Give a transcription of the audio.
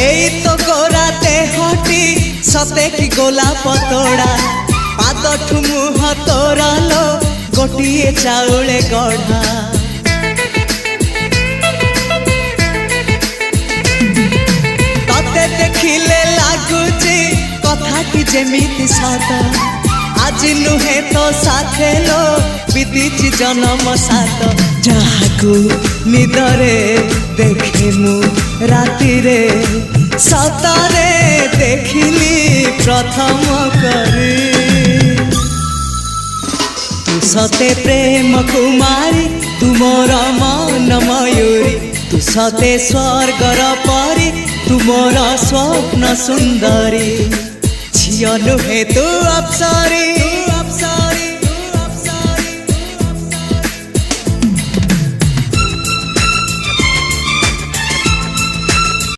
एई तो गोरा देहटी सते कि गोलाप तोड़ा पाद मुह तोरा लो गोटिए चाउले गढ़ा तते देखिले लागुची कथाटी जेमिति सत आज नुहे तो साथे लो बीतीची जन्म सात जहाकू निदरे देखे मु राति रे सतरे देखिली प्रथम करी तू सते प्रेम कुमारी तू मोर मन मयूरी तू सते स्वर्गर परी तू मोर स्वप्न सुंदरी झियो नुहे तू अप्सरी।